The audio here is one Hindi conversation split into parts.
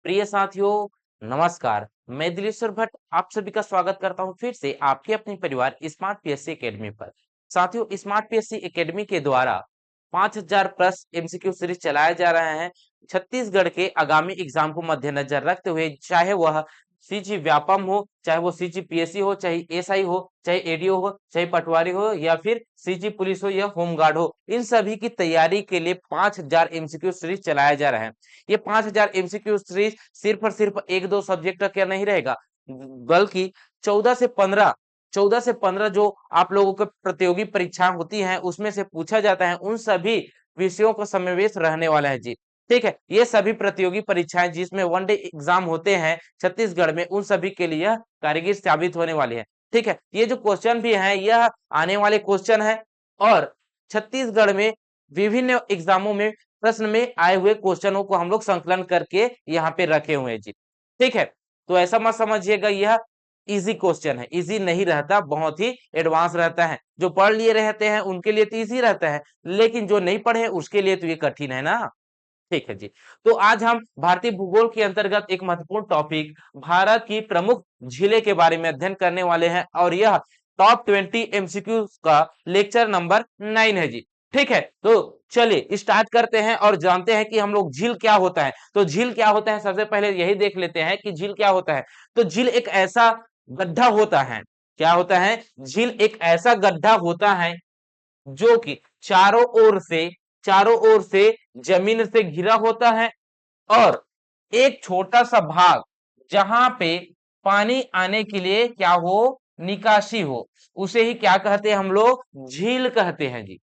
प्रिय साथियों, नमस्कार। मैं दिलेश्वर भट्ट आप सभी का स्वागत करता हूं फिर से आपके अपने परिवार स्मार्ट पीएससी एकेडमी पर। साथियों, स्मार्ट पीएससी एकेडमी के द्वारा 5000 प्लस एमसीक्यू सीरीज चलाया जा रहा है छत्तीसगढ़ के आगामी एग्जाम को मद्देनजर रखते हुए, चाहे वह सीजी व्यापम हो, चाहे वो सीजी पीएससी हो, चाहे एसआई हो, चाहे एडीओ हो, चाहे पटवारी हो, या फिर सीजी पुलिस हो या होमगार्ड हो। इन सभी की तैयारी के लिए 5000 एमसीक्यू सीरीज चलाया जा रहा है। ये 5000 एमसीक्यू सीरीज सिर्फ और सिर्फ एक दो सब्जेक्ट का क्या नहीं रहेगा, बल्कि 14 से 15 जो आप लोगों को प्रतियोगी परीक्षाएं होती हैं उसमें से पूछा जाता है, उन सभी विषयों का समावेश रहने वाला है जी। ठीक है, ये सभी प्रतियोगी परीक्षाएं जिसमें वनडे एग्जाम होते हैं छत्तीसगढ़ में, उन सभी के लिए कारगर साबित होने वाली है। ठीक है, ये जो क्वेश्चन भी है यह आने वाले क्वेश्चन है, और छत्तीसगढ़ में विभिन्न एग्जामों में प्रश्न में आए हुए क्वेश्चनों को हम लोग संकलन करके यहाँ पे रखे हुए हैं जी। ठीक है, तो ऐसा मत समझिएगा यह इजी क्वेश्चन है, इजी नहीं रहता, बहुत ही एडवांस रहता है। जो पढ़ लिए रहते हैं उनके लिए तो इजी रहता है, लेकिन जो नहीं पढ़े उसके लिए तो ये कठिन है ना। ठीक है जी। तो आज हम भारतीय भूगोल के अंतर्गत एक महत्वपूर्ण टॉपिक भारत की प्रमुख झीलें के बारे में अध्ययन करने वाले हैं, और यह टॉप 20 एमसीक्यू का लेक्चर नंबर 9 है जी। ठीक है, तो चलिए स्टार्ट करते हैं और जानते हैं कि हम लोग झील क्या होता है। तो झील क्या होता है, सबसे पहले यही देख लेते हैं कि झील क्या होता है। तो झील एक ऐसा गड्ढा होता है, क्या होता है, झील एक ऐसा गड्ढा होता है जो कि चारों ओर से जमीन से घिरा होता है, और एक छोटा सा भाग जहां पे पानी आने के लिए क्या हो, निकासी हो, उसे ही क्या कहते हैं हम लोग, झील कहते हैं जी।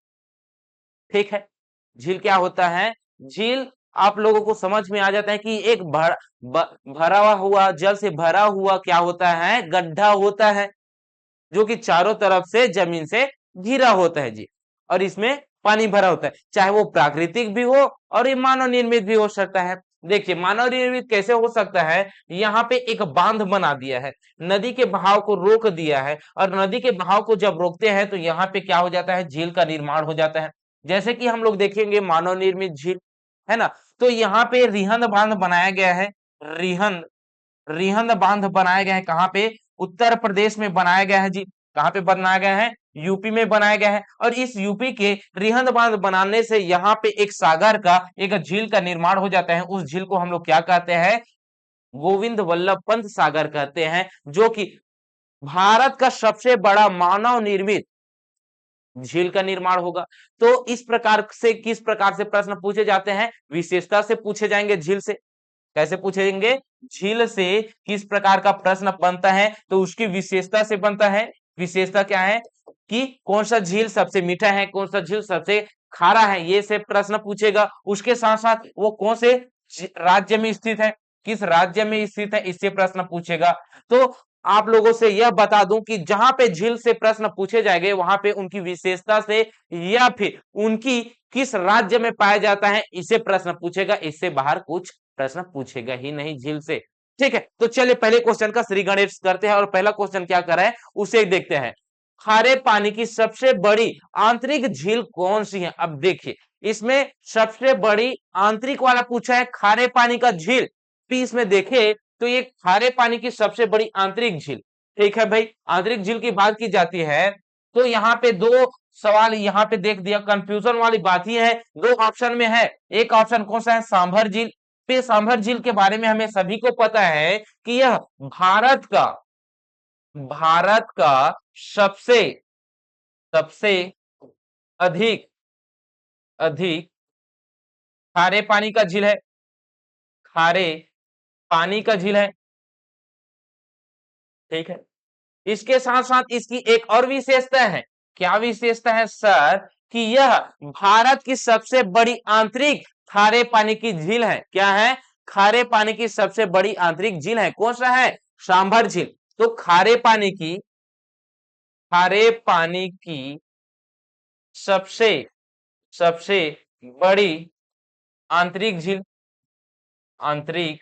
ठीक है, झील क्या होता है, झील आप लोगों को समझ में आ जाता है कि एक भरा हुआ, जल से भरा हुआ क्या होता है, गड्ढा होता है, जो कि चारों तरफ से जमीन से घिरा होता है जी। और इसमें पानी भरा होता है, चाहे वो प्राकृतिक भी हो और ये मानव निर्मित भी हो सकता है। देखिए मानव निर्मित कैसे हो सकता है, यहाँ पे एक बांध बना दिया है, नदी के बहाव को रोक दिया है, और नदी के बहाव को जब रोकते हैं तो यहाँ पे क्या हो जाता है, झील का निर्माण हो जाता है। जैसे कि हम लोग देखेंगे मानव निर्मित झील, है ना। तो यहाँ पे रिहंद बांध बनाया गया है, रिहंद रिहंद बांध बनाया गया है, कहाँ पे, उत्तर प्रदेश में बनाया गया है जी। कहाँ पे बनाया गया है, यूपी में बनाया गया है। और इस यूपी के रिहंद बांध बनाने से यहाँ पे एक सागर का, एक झील का निर्माण हो जाता है। उस झील को हम लोग क्या कहते हैं, गोविंद वल्लभ पंत सागर कहते हैं, जो कि भारत का सबसे बड़ा मानव निर्मित झील का निर्माण होगा। तो इस प्रकार से, किस प्रकार से प्रश्न पूछे जाते हैं, विशेषता से पूछे जाएंगे झील से। कैसे पूछेंगे, झील से किस प्रकार का प्रश्न बनता है, तो उसकी विशेषता से बनता है। विशेषता क्या है कि कौन सा झील सबसे मीठा है, कौन सा झील सबसे खारा है, ये से प्रश्न पूछेगा। उसके साथ साथ वो कौन से राज्य में स्थित है, किस राज्य में स्थित है, इससे प्रश्न पूछेगा। तो आप लोगों से यह बता दूं कि जहां पे झील से प्रश्न पूछे जाएंगे वहां पे उनकी विशेषता से या फिर उनकी किस राज्य में पाया जाता है, इसे प्रश्न पूछेगा। इससे बाहर कुछ प्रश्न पूछेगा ही नहीं झील से। ठीक है, तो चलिए पहले क्वेश्चन का श्री गणेश करते हैं, और पहला क्वेश्चन क्या कर रहा है उसे देखते हैं। खारे पानी की सबसे बड़ी आंतरिक झील कौन सी है। अब देखिए इसमें सबसे बड़ी आंतरिक वाला पूछा है, खारे पानी का झील। पीस में देखे तो ये खारे पानी की सबसे बड़ी आंतरिक झील। ठीक है भाई, आंतरिक झील की बात की जाती है तो यहाँ पे दो सवाल यहाँ पे देख दिया, कंफ्यूजन वाली बात ही है। दो ऑप्शन में है, एक ऑप्शन कौन सा है, सांभर झील। पे सांभर झील के बारे में हमें सभी को पता है कि यह भारत का सबसे सबसे अधिक अधिक खारे पानी का झील है, खारे पानी का झील है। ठीक है, इसके साथ साथ इसकी एक और विशेषता है। क्या विशेषता है सर, कि यह भारत की सबसे बड़ी आंतरिक खारे पानी की झील है। क्या है, खारे पानी की सबसे बड़ी आंतरिक झील है। कौन सा है, सांभर झील। तो खारे पानी की सबसे सबसे बड़ी आंतरिक झील, आंतरिक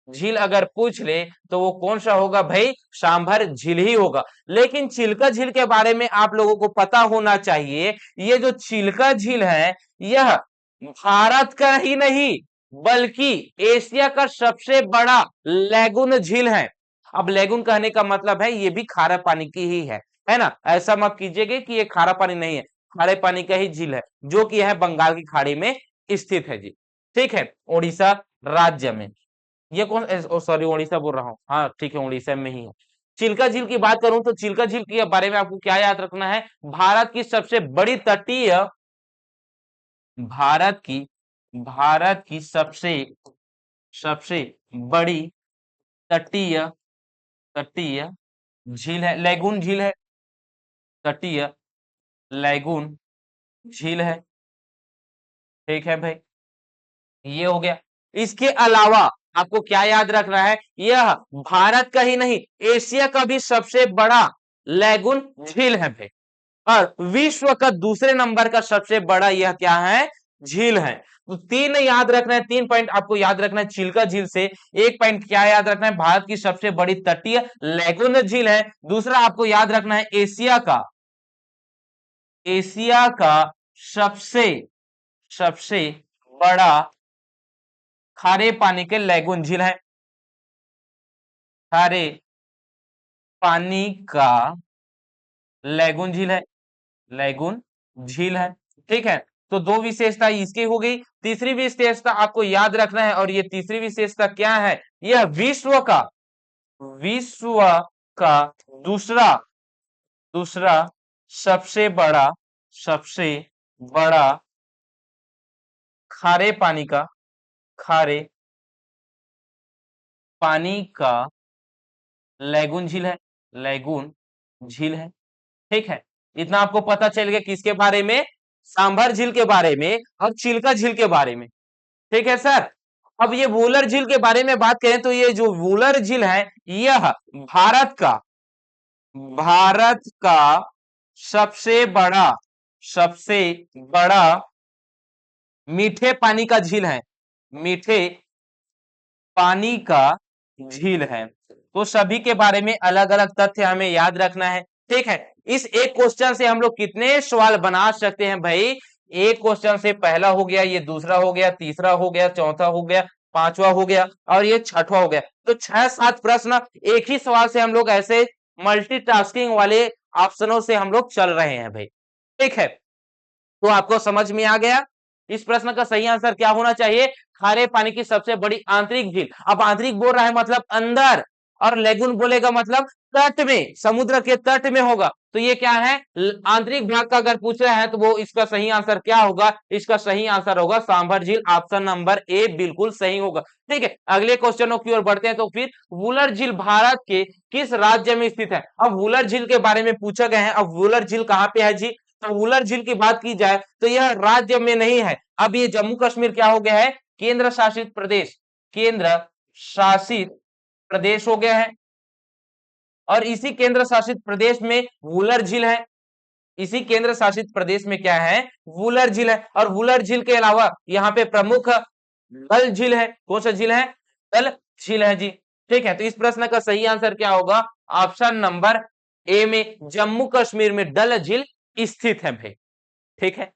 झील अगर पूछ ले तो वो कौन सा होगा भाई, सांभर झील ही होगा। लेकिन चिल्का झील के बारे में आप लोगों को पता होना चाहिए, ये जो चिल्का झील है यह भारत का ही नहीं, बल्कि एशिया का सबसे बड़ा लैगून झील है। अब लैगून कहने का मतलब है ये भी खारा पानी की ही है ना। ऐसा मत कीजिएगा कि ये खारा पानी नहीं है, खारे पानी का ही झील है, जो कि है बंगाल की खाड़ी में स्थित है जी। ठीक है, उड़ीसा राज्य में। ये कौन, सॉरी उड़ीसा बोल रहा हूँ, हाँ ठीक है, उड़ीसा में ही है। चिल्का झील की बात करूं तो चिल्का झील के बारे में आपको क्या याद रखना है, भारत की सबसे बड़ी तटीय, भारत की भारत की सबसे सबसे बड़ी तटीय तटीय झील है, लैगून झील है, तटीय लैगून झील है। ठीक है भाई, ये हो गया। इसके अलावा आपको क्या याद रखना है, यह भारत का ही नहीं एशिया का भी सबसे बड़ा लैगून झील है भाई, और विश्व का दूसरे नंबर का सबसे बड़ा यह क्या है, झील है। तो तीन याद रखना है, 3 पॉइंट आपको याद रखना है चिल्का झील से। एक पॉइंट क्या याद रखना है, भारत की सबसे बड़ी तटीय लैगून झील है। दूसरा आपको याद रखना है एशिया का सबसे सबसे बड़ा खारे पानी के लैगून झील है, खारे पानी का लैगून झील है, लैगून झील है। ठीक है, तो दो विशेषता इसकी हो गई। तीसरी विशेषता आपको याद रखना है, और ये तीसरी विशेषता क्या है, यह विश्व का दूसरा दूसरा सबसे बड़ा खारे पानी का खारे पानी का लैगून झील है, लैगून झील है। ठीक है, इतना आपको पता चल गया किसके बारे में, सांभर झील के बारे में और चिल्का झील के बारे में। ठीक है सर, अब ये वूलर झील के बारे में बात करें तो ये जो वूलर झील है, यह भारत का सबसे बड़ा मीठे पानी का झील है, मीठे पानी का झील है। तो सभी के बारे में अलग अलग तथ्य हमें याद रखना है। ठीक है, इस एक क्वेश्चन से हम लोग कितने सवाल बना सकते हैं भाई, एक क्वेश्चन से पहला हो गया, ये दूसरा हो गया, तीसरा हो गया, चौथा हो गया, पांचवा हो गया, और ये छठवा हो गया। तो 6-7 प्रश्न एक ही सवाल से हम लोग ऐसे मल्टीटास्किंग वाले ऑप्शनों से हम लोग चल रहे हैं भाई। ठीक है, तो आपको समझ में आ गया। इस प्रश्न का सही आंसर क्या होना चाहिए, खारे पानी की सबसे बड़ी आंतरिक झील। अब आंतरिक बोल रहा है मतलब अंदर, और लेगुन बोलेगा मतलब तट में, समुद्र के तट में होगा। तो ये क्या है, आंतरिक भाग का अगर पूछ रहा है तो वो इसका सही आंसर क्या होगा, इसका सही आंसर होगा सांभर झील, ऑप्शन नंबर ए बिल्कुल सही होगा। ठीक है, अगले क्वेश्चनों की ओर बढ़ते हैं। तो फिर वूलर झील भारत के किस राज्य में स्थित है। अब वूलर झील के बारे में पूछा गया है, अब वूलर झील कहाँ पे है जी, तो वूलर झील की बात की जाए तो यह राज्य में नहीं है। अब ये जम्मू कश्मीर क्या हो गया है, केंद्र शासित प्रदेश, केंद्र शासित प्रदेश हो गया है। और इसी केंद्र शासित प्रदेश में वूलर झील है, इसी केंद्र शासित प्रदेश में क्या है, वूलर झील है। और वूलर झील के अलावा यहाँ पे प्रमुख डल झील है। कौन सा झील है, डल झील है जी। ठीक है, तो इस प्रश्न का सही आंसर क्या होगा, ऑप्शन नंबर ए में जम्मू कश्मीर में डल झील स्थित है भाई। ठीक है,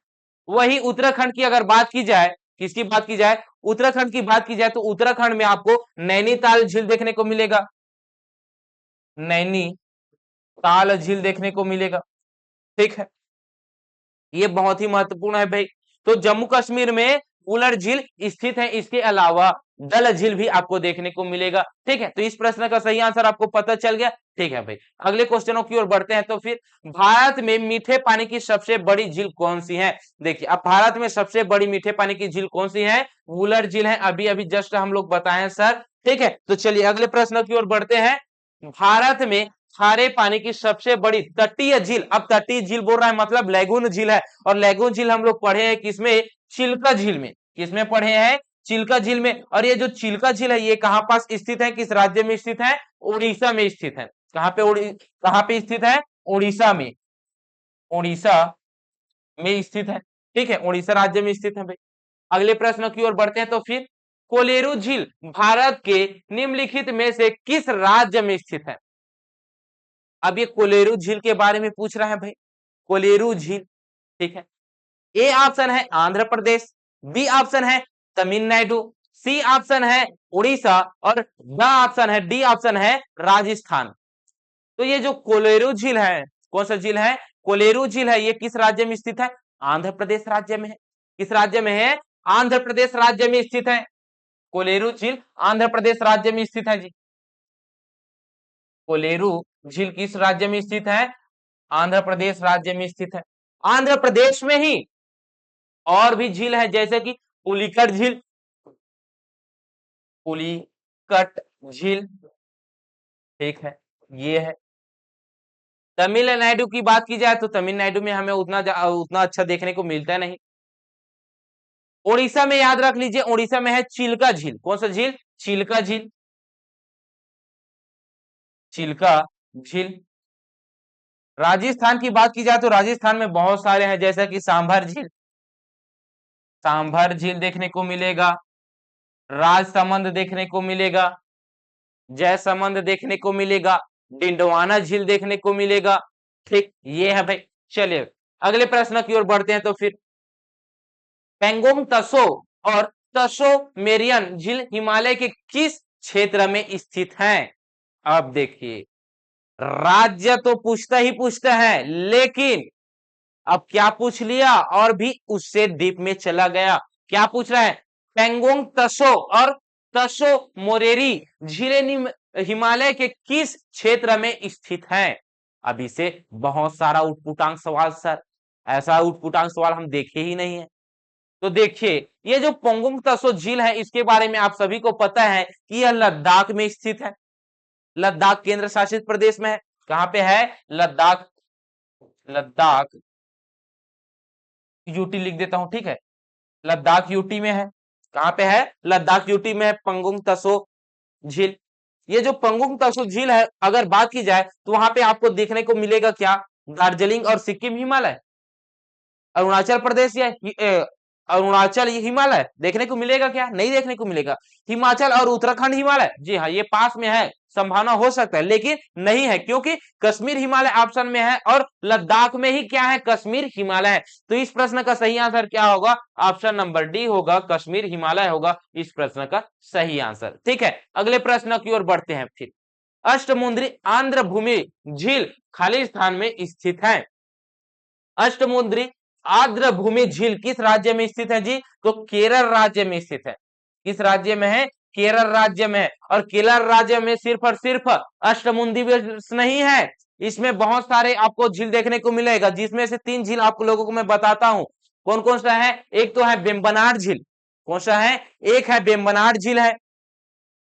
वही उत्तराखंड की अगर बात की जाए, किसकी बात की जाए, उत्तराखंड की बात की जाए तो उत्तराखंड में आपको नैनीताल झील देखने को मिलेगा, नैनीताल झील देखने को मिलेगा। ठीक है, ये बहुत ही महत्वपूर्ण है भाई। तो जम्मू कश्मीर में वूलर झील स्थित है, इसके अलावा डल झील भी आपको देखने को मिलेगा। ठीक है, तो इस प्रश्न का सही आंसर आपको पता चल गया। ठीक है भाई, अगले क्वेश्चनों की ओर बढ़ते हैं। तो फिर भारत में मीठे पानी की सबसे बड़ी झील कौन सी है। देखिए, अब भारत में सबसे बड़ी मीठे पानी की झील कौन सी है, वूलर झील है, अभी अभी जस्ट हम लोग बताएं सर। ठीक है, तो चलिए अगले प्रश्न की ओर बढ़ते हैं। भारत में खारे पानी की सबसे बड़ी तटीय झील, अब तटीय झील बोल रहा है मतलब लैगून झील है, और लैगून झील हम लोग पढ़े हैं किसमें, चिल्का झील में। किसमें पढ़े हैं, चिल्का झील में। और ये जो चिल्का झील है ये कहां पास स्थित है, किस राज्य में स्थित है, उड़ीसा में स्थित है। कहां पे स्थित है, उड़ीसा में, उड़ीसा में स्थित है। ठीक है, उड़ीसा राज्य में स्थित है भाई। अगले प्रश्न की ओर बढ़ते हैं। तो फिर कोलेरू झील भारत के निम्नलिखित में से किस राज्य में स्थित है। अब ये कोलेरू झील के बारे में पूछ रहा है भाई, कोलेरू झील। ठीक है, ए ऑप्शन है आंध्र प्रदेश, बी ऑप्शन है तमिलनाडु, सी ऑप्शन है उड़ीसा और द ऑप्शन है डी ऑप्शन है राजस्थान। तो ये जो कोलेरू झील है, कौन सा झील है? कोलेरू झील है। ये किस राज्य में स्थित है? आंध्र प्रदेश राज्य में है। किस राज्य में है? आंध्र प्रदेश राज्य में स्थित है। कोलेरू झील आंध्र प्रदेश राज्य में स्थित है जी। कोलेरू झील किस राज्य में स्थित है? आंध्र प्रदेश राज्य में स्थित है। आंध्र प्रदेश में ही और भी झील है, जैसे कि पुलिकट झील, पुलिकट झील, ठीक है, ये है। तमिलनाडु की बात की जाए तो तमिलनाडु में हमें उतना अच्छा देखने को मिलता नहीं। उड़ीसा में याद रख लीजिए, उड़ीसा में है चिल्का झील। कौन सा झील? चिल्का झील, चिल्का झील। राजस्थान की बात की जाए तो राजस्थान में बहुत सारे हैं, जैसे कि सांभर झील, सांभर झील देखने को मिलेगा, राजसमंद देखने को मिलेगा, जयसमंद देखने को मिलेगा, डिंडवाना झील देखने को मिलेगा। ठीक, ये है भाई। चलिए अगले प्रश्न की ओर बढ़ते हैं। तो फिर पेंगोंग तसो और तसो मेरियन झील हिमालय के किस क्षेत्र में स्थित हैं? अब देखिए, राज्य तो पूछता है, लेकिन अब क्या पूछ लिया और भी उससे डीप में चला गया। क्या पूछ रहा है? पेंगोंग तसो और तसो मोरेरी झीलें हिमालय के किस क्षेत्र में स्थित हैं? अब इसे बहुत सारा उटपुटांग सवाल सर, ऐसा उटपुटांग सवाल हम देखे ही नहीं है। तो देखिए, ये जो पेंगोंग तसो झील है, इसके बारे में आप सभी को पता है कि यह लद्दाख में स्थित है। लद्दाख केंद्र शासित प्रदेश में है। कहां पे है? लद्दाख, लद्दाख यूटी लिख देता हूं, ठीक है, लद्दाख यूटी में है। कहां पे है? लद्दाख यूटी में है पेंगोंग तसो झील। ये जो पेंगोंग तसो झील है, अगर बात की जाए तो वहां पे आपको देखने को मिलेगा क्या? दार्जिलिंग और सिक्किम हिमालय, अरुणाचल प्रदेश या अरुणाचल ये हिमालय देखने को मिलेगा क्या? नहीं देखने को मिलेगा। हिमाचल और उत्तराखंड हिमालय, जी हाँ, ये पास में है, संभावना हो सकता है, लेकिन नहीं है, क्योंकि कश्मीर हिमालय ऑप्शन में है और लद्दाख में ही क्या है? कश्मीर हिमालय है। तो इस प्रश्न का सही आंसर क्या होगा? ऑप्शन नंबर डी होगा, कश्मीर हिमालय होगा इस प्रश्न का सही आंसर। ठीक है, अगले प्रश्न की ओर बढ़ते हैं। फिर अष्टमुंद्री आंध्र भूमि झील खालिस्तान में स्थित है। अष्टमुंद्री आर्द्र भूमि झील किस राज्य में स्थित है जी? तो केरल राज्य में स्थित है। किस राज्य में है? केरल राज्य में है। और केरल राज्य में सिर्फ और सिर्फ अष्टमुंदी नहीं है, इसमें बहुत सारे आपको झील देखने को मिलेगा, जिसमें से 3 झील आप लोगों को मैं बताता हूं। कौन कौन सा है? एक तो है वेम्बनाड झील। कौन सा है? एक है वेम्बनाड झील है,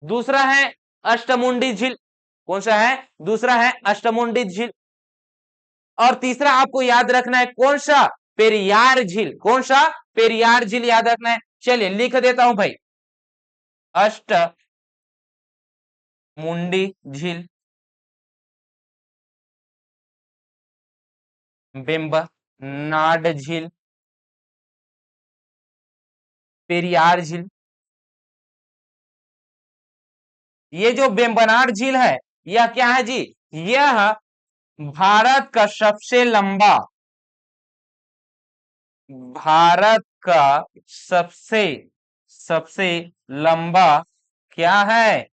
दूसरा है अष्टमुंडी झील। कौन सा है? दूसरा है अष्टमुंडी झील। और तीसरा आपको याद रखना है कौन सा? पेरियार झील। कौन सा? पेरियार झील याद रखना है। चलिए लिख देता हूं भाई, अष्ट मुंडी झील, वेम्बनाड झील, पेरियार झील। ये जो वेम्बनाड झील है, यह क्या है जी? यह भारत का सबसे लंबा, भारत का सबसे सबसे लंबा क्या है?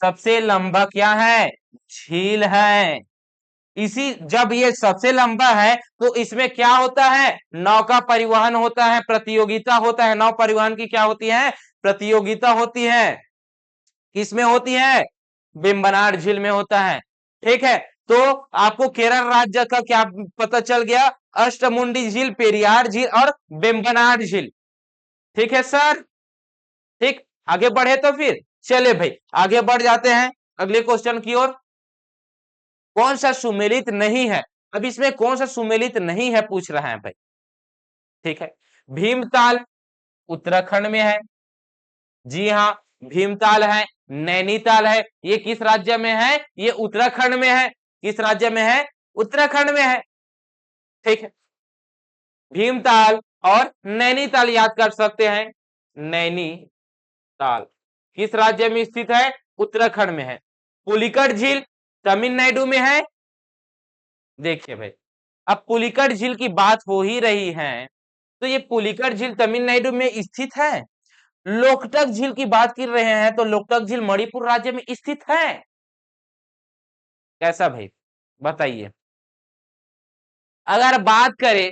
सबसे लंबा क्या है? झील है। इसी, जब ये सबसे लंबा है तो इसमें क्या होता है? नौका परिवहन होता है, प्रतियोगिता होता है। नौ परिवहन की क्या होती है? प्रतियोगिता होती है। किसमें होती है? वेम्बनाड झील में होता है। ठीक है, तो आपको केरल राज्य का क्या पता चल गया? अष्टमुंडी झील, पेरियार झील और वेम्बनाड झील। ठीक है सर, ठीक, आगे बढ़े तो फिर चले भाई, आगे बढ़ जाते हैं अगले क्वेश्चन की ओर। कौन सा सुमेलित नहीं है? अब इसमें कौन सा सुमेलित नहीं है पूछ रहा है भाई। ठीक है, भीमताल उत्तराखंड में है, जी हाँ, भीमताल है। नैनीताल है, ये किस राज्य में है? ये उत्तराखंड में है। किस राज्य में है? उत्तराखंड में है। ठीक है, भीमताल और नैनीताल याद कर सकते हैं। नैनीताल किस राज्य में स्थित है? उत्तराखंड में है। पुलिकट झील तमिलनाडु में है। देखिए भाई, अब पुलिकट झील की बात हो ही रही है, तो ये पुलिकट झील तमिलनाडु में स्थित है। लोकटक झील की बात कर रहे हैं तो लोकटक झील मणिपुर राज्य में स्थित है। कैसा भाई, बताइए। अगर बात करें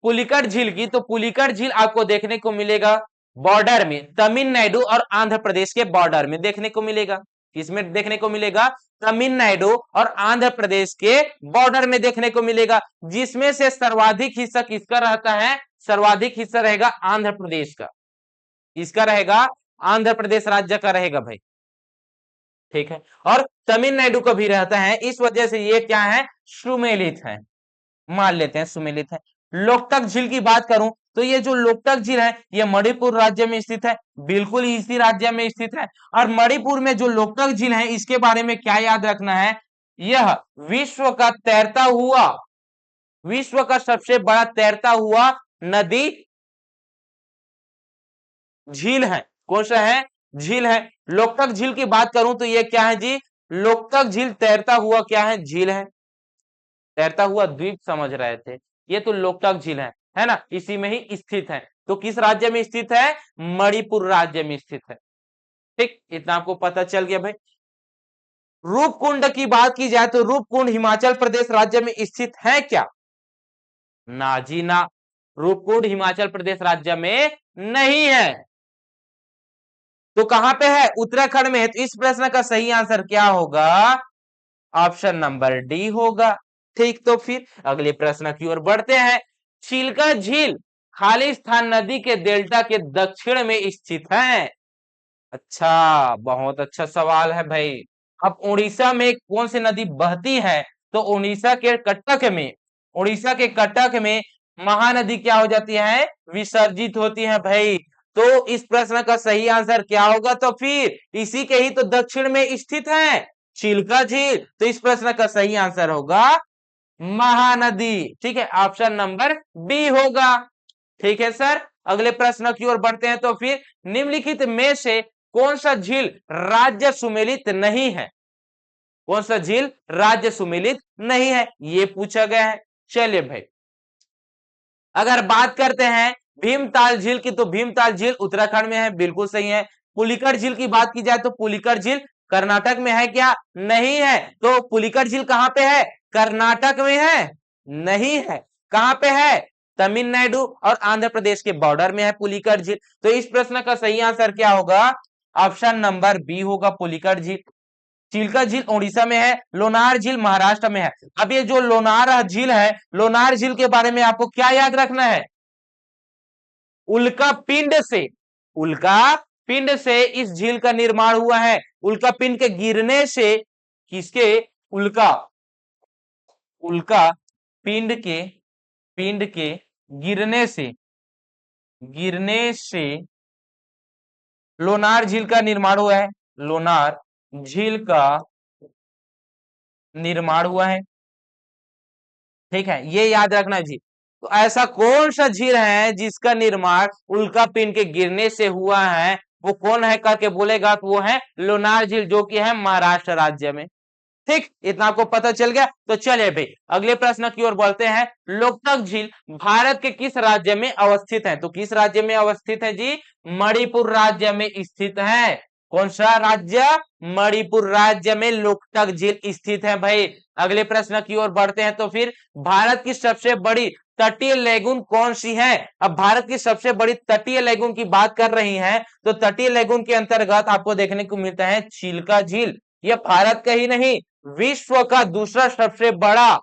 पुलिकट झील की तो पुलिकट झील आपको देखने को मिलेगा बॉर्डर में, तमिलनाडु और आंध्र प्रदेश के बॉर्डर में देखने को मिलेगा। किसमें देखने को मिलेगा? तमिलनाडु और आंध्र प्रदेश के बॉर्डर में देखने को मिलेगा, जिसमें से सर्वाधिक हिस्सा किसका रहता है? सर्वाधिक हिस्सा रहेगा आंध्र प्रदेश का। इसका रहेगा, आंध्र प्रदेश राज्य का रहेगा भाई, ठीक है। और तमिलनाडु का भी रहता है, इस वजह से ये क्या है? सुमेलित है, मान लेते हैं सुमेलित है। लोकटक झील की बात करूं तो ये जो लोकटक झील है ये मणिपुर राज्य में स्थित है, बिल्कुल इसी राज्य में स्थित है। और मणिपुर में जो लोकटक झील है इसके बारे में क्या याद रखना है? यह विश्व का तैरता हुआ, विश्व का सबसे बड़ा तैरता हुआ नदी झील है। कौन सा है? झील है। लोकटक झील की बात करूं तो ये क्या है जी? लोकटक झील तैरता हुआ क्या है? झील है, तैरता हुआ द्वीप समझ रहे थे, ये तो लोकटक झील है ना, इसी में ही स्थित है। तो किस राज्य में स्थित है? मणिपुर राज्य में स्थित है। ठीक, इतना आपको पता चल गया भाई। रूपकुंड की बात की जाए तो रूपकुंड हिमाचल प्रदेश राज्य में स्थित है क्या? ना जी ना, रूपकुंड हिमाचल प्रदेश राज्य में नहीं है। तो कहां पे है? उत्तराखंड में है। तो इस प्रश्न का सही आंसर क्या होगा? ऑप्शन नंबर डी होगा। ठीक, तो फिर अगले प्रश्न की ओर बढ़ते हैं। चिल्का झील खालिस्तान नदी के डेल्टा के दक्षिण में स्थित है। अच्छा, बहुत अच्छा सवाल है भाई। अब उड़ीसा में कौन सी नदी बहती है? तो उड़ीसा के कटक में, उड़ीसा के कटक में महानदी क्या हो जाती है? विसर्जित होती है भाई। तो इस प्रश्न का सही आंसर क्या होगा? तो फिर इसी के ही तो दक्षिण में स्थित है चिल्का झील। तो इस प्रश्न का सही आंसर होगा महानदी। ठीक है, ऑप्शन नंबर बी होगा। ठीक है सर, अगले प्रश्न की ओर बढ़ते हैं। तो फिर निम्नलिखित में से कौन सा झील राज्य सुमेलित नहीं है? कौन सा झील राज्य सुमेलित नहीं है, ये पूछा गया है। चलिए भाई, अगर बात करते हैं भीमताल झील की तो भीमताल झील उत्तराखंड में है, बिल्कुल सही है। पुलिकट झील की बात की जाए तो पुलिकट झील कर्नाटक में है क्या? नहीं है। तो पुलिकट झील कहां पे है? कर्नाटक में है? नहीं है। कहां पे है? तमिलनाडु और आंध्र प्रदेश के बॉर्डर में है पुलिकट झील। तो इस प्रश्न का सही आंसर क्या होगा? ऑप्शन नंबर बी होगा, पुलिकट झील। चिल्का झील उड़ीसा में है, लोनार झील महाराष्ट्र में है। अब ये जो लोनार झील है, लोनार झील के बारे में आपको क्या याद रखना है? उल्का पिंड से, उल्का पिंड से इस झील का निर्माण हुआ है। उल्का पिंड के गिरने से, किसके? उल्का, उल्का पिंड के गिरने से, गिरने से लोनार झील का निर्माण हुआ है। लोनार झील का निर्माण हुआ है, ठीक है, ये याद रखना जी। तो ऐसा कौन सा झील है जिसका निर्माण उल्का पिंड के गिरने से हुआ है? वो कौन है करके बोलेगा तो वो है लोनार झील, जो कि है महाराष्ट्र राज्य में। ठीक, इतना आपको पता चल गया। तो चलिए भाई अगले प्रश्न की ओर बढ़ते हैं। लोकटक झील भारत के किस राज्य में अवस्थित है? तो किस राज्य में अवस्थित है जी? मणिपुर राज्य में स्थित है। कौन सा राज्य? मणिपुर राज्य में लोकटक झील स्थित है भाई। अगले प्रश्न की ओर बढ़ते हैं। तो फिर भारत की सबसे बड़ी तटीय लेगुन कौन सी है? अब भारत की सबसे बड़ी तटीय लेगुन की बात कर रही हैं तो तटीय लेगुन के अंतर्गत आपको देखने को मिलता है चिल्का झील। यह भारत का ही नहीं, विश्व का दूसरा सबसे बड़ा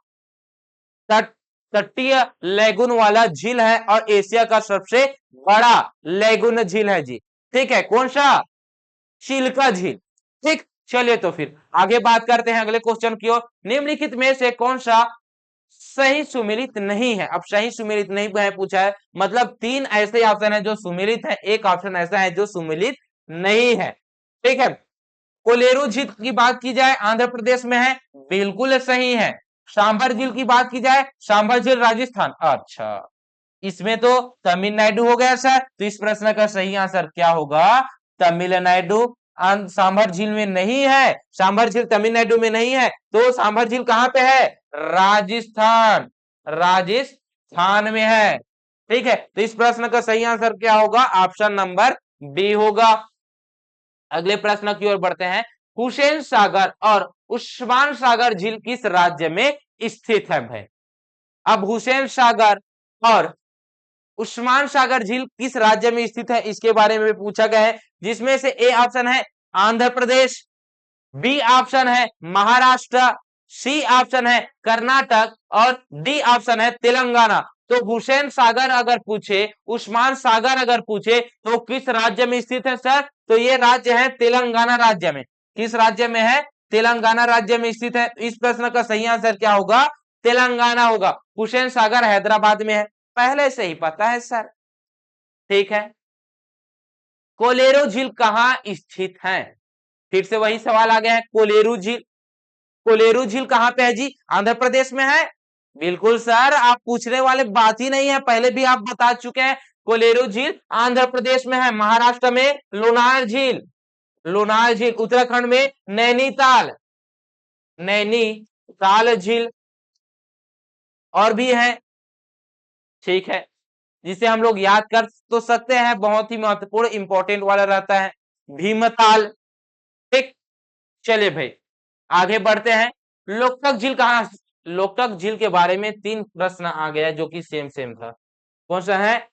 तटीय लेगुन वाला झील है और एशिया का सबसे बड़ा लेगुन झील है जी। ठीक है, कौन सा? चिल्का झील। ठीक, चलिए तो फिर आगे बात करते हैं अगले क्वेश्चन की ओर। निम्नलिखित में से कौन सा सही सुमेलित नहीं है? अब सही सुमेलित नहीं है पूछा है, मतलब तीन ऐसे ऑप्शन है जो सुमेलित है, एक ऑप्शन ऐसा है जो सुमेलित नहीं है। ठीक है, कोलेरू झील की बात की जाए आंध्र प्रदेश में है, बिल्कुल सही है। सांभर झील की बात की जाए, सांभर झील राजस्थान, अच्छा इसमें तो तमिलनाडु हो गया सर। तो इस प्रश्न का सही आंसर क्या होगा? तमिलनाडु। सांभर झील में नहीं है, सांभर झील तमिलनाडु में नहीं है। तो सांभर झील कहां पे है? राजस्थान, राजस्थान में है। ठीक है, तो इस प्रश्न का सही आंसर क्या होगा? ऑप्शन नंबर बी होगा। अगले प्रश्न की ओर बढ़ते हैं। हुसैन सागर और उस्मान सागर झील किस राज्य में स्थित है भाई? अब हुसैन सागर और उस्मान सागर झील किस राज्य में स्थित है इसके बारे में पूछा गया है, जिसमें से ए ऑप्शन है आंध्र प्रदेश, बी ऑप्शन है महाराष्ट्र, सी ऑप्शन है कर्नाटक और डी ऑप्शन है तेलंगाना। तो हुसैन सागर अगर पूछे, उस्मान सागर अगर पूछे तो किस राज्य में स्थित है सर? तो ये राज्य है तेलंगाना राज्य में। किस राज्य में है? तेलंगाना राज्य में स्थित है। इस प्रश्न का सही आंसर क्या होगा? तेलंगाना होगा। हुसैन सागर हैदराबाद में है, पहले से ही पता है सर। ठीक है, कोलेरू झील कहां स्थित है? फिर से वही सवाल आ गया है, कोलेरू झील। कोलेरू झील कहां पे है जी? आंध्र प्रदेश में है। बिल्कुल सर, आप पूछने वाले बात ही नहीं है, पहले भी आप बता चुके हैं। कोलेरू झील आंध्र प्रदेश में है। महाराष्ट्र में लोनार झील, लोनार झील। उत्तराखंड में नैनीताल, नैनीताल झील। और भी है, ठीक है, जिसे हम लोग याद कर तो सकते हैं, बहुत ही महत्वपूर्ण इंपॉर्टेंट वाला रहता है, भीमताल। ठीक, चलिए भाई आगे बढ़ते हैं। लोकटक झील कहां? लोकटक झील के बारे में 3 प्रश्न आ गया जो कि सेम सेम था। कौन सा है?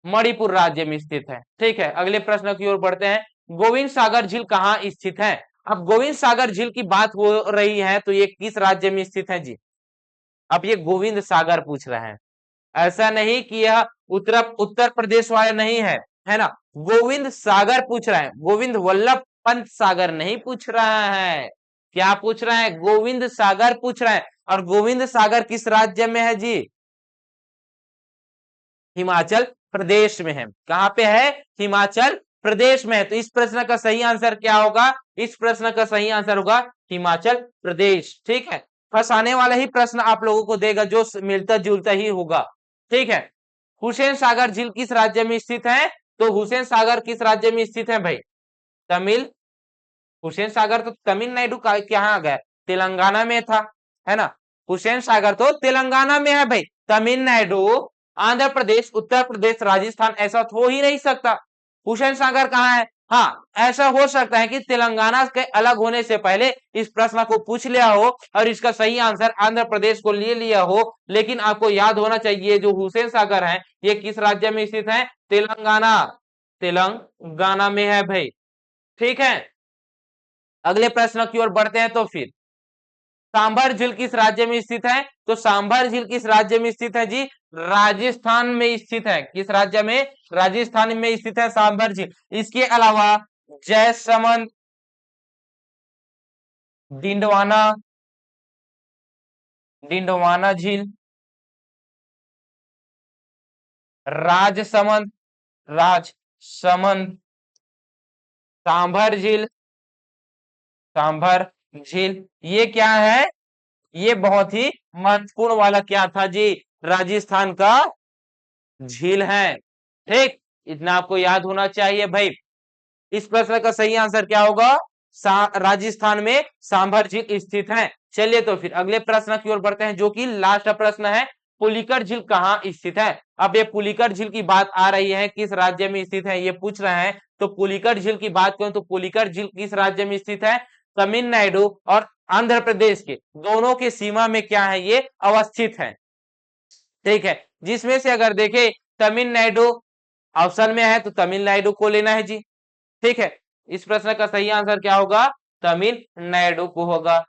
मणिपुर राज्य में स्थित है। ठीक है, अगले प्रश्न की ओर बढ़ते हैं। गोविंद सागर झील कहां स्थित है? अब गोविंद सागर झील की बात हो रही है तो ये किस राज्य में स्थित है जी? अब ये गोविंद सागर पूछ रहे हैं, ऐसा नहीं कि यह उत्तर प्रदेश वाले नहीं है ना। गोविंद सागर पूछ रहे हैं, गोविंद वल्लभ पंत सागर नहीं पूछ रहा है। क्या पूछ रहे हैं? गोविंद सागर पूछ रहे हैं। और गोविंद सागर किस राज्य में है जी? हिमाचल प्रदेश में है। कहां पे है? हिमाचल प्रदेश में है। तो इस प्रश्न का सही आंसर क्या होगा? इस प्रश्न का सही आंसर होगा हिमाचल प्रदेश। ठीक है, फंसाने वाला ही प्रश्न आप लोगों को देगा जो मिलता जुलता ही होगा। ठीक है, हुसैन सागर झील किस राज्य में स्थित है? तो हुसैन सागर किस राज्य में स्थित है भाई? तमिल, हुसैन सागर तो तमिलनाडु का कहां आ गया? तेलंगाना में था, है ना। हुसैन सागर तो तेलंगाना में है भाई। तमिलनाडु, आंध्र प्रदेश, उत्तर प्रदेश, राजस्थान ऐसा तो हो ही नहीं सकता। हुसैन सागर कहाँ है? हाँ, ऐसा हो सकता है कि तेलंगाना के अलग होने से पहले इस प्रश्न को पूछ लिया हो और इसका सही आंसर आंध्र प्रदेश को ले लिया हो, लेकिन आपको याद होना चाहिए जो हुसैन सागर है ये किस राज्य में स्थित है? तेलंगाना, तेलंगाना में है भाई। ठीक है, अगले प्रश्न की ओर बढ़ते हैं। तो फिर सांभर झील किस राज्य में स्थित है? तो सांभर झील किस राज्य में स्थित है जी? राजस्थान में स्थित है। किस राज्य में? राजस्थान में स्थित है सांभर झील। इसके अलावा जयसमंद, डिंडवाना, डिंडवाना झील, राजसमंद, राजसमंद, सांभर झील, सांभर झील, ये क्या है? ये बहुत ही महत्वपूर्ण वाला क्या था जी? राजस्थान का झील है। ठीक, इतना आपको याद होना चाहिए भाई। इस प्रश्न का सही आंसर क्या होगा? राजस्थान में सांभर झील स्थित है। चलिए तो फिर अगले प्रश्न की ओर बढ़ते हैं जो कि लास्ट प्रश्न है। पुलिकर झील कहाँ स्थित है? अब ये पुलिकर झील की बात आ रही है, किस राज्य में स्थित है ये पूछ रहे हैं। तो पुलिकर झील की बात करें तो पुलिकर झील किस राज्य में स्थित है? तमिलनाडु और आंध्र प्रदेश के दोनों के सीमा में क्या है? ये अवस्थित है। ठीक है, जिसमें से अगर देखें तमिलनाडु ऑप्शन में है तो तमिलनाडु को लेना है जी। ठीक है, इस प्रश्न का सही आंसर क्या होगा? तमिलनाडु को होगा।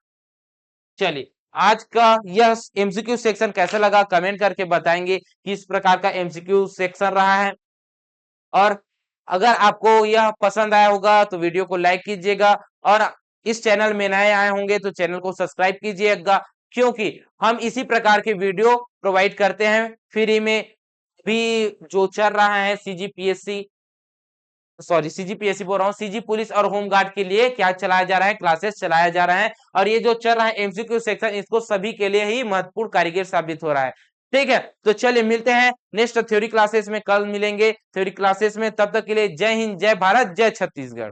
चलिए, आज का यह एमसीक्यू सेक्शन कैसा लगा कमेंट करके बताएंगे, किस प्रकार का एमसीक्यू सेक्शन रहा है। और अगर आपको यह पसंद आया होगा तो वीडियो को लाइक कीजिएगा और इस चैनल में नए आए होंगे तो चैनल को सब्सक्राइब कीजिएगा, क्योंकि हम इसी प्रकार के वीडियो प्रोवाइड करते हैं फ्री में। भी जो चल रहा है सीजीपीएससी, सॉरी सीजीपीएससी बोल रहा हूँ, सीजी पुलिस और होमगार्ड के लिए क्या चलाया जा रहा है? क्लासेस चलाया जा रहा है। और ये जो चल रहा है एमसीक्यू सेक्शन, इसको सभी के लिए ही महत्वपूर्ण कारीगर साबित हो रहा है। ठीक है, तो चलिए मिलते हैं नेक्स्ट थ्योरी क्लासेस में, कल मिलेंगे थ्योरी क्लासेस में। तब तक के लिए जय हिंद, जय भारत, जय छत्तीसगढ़।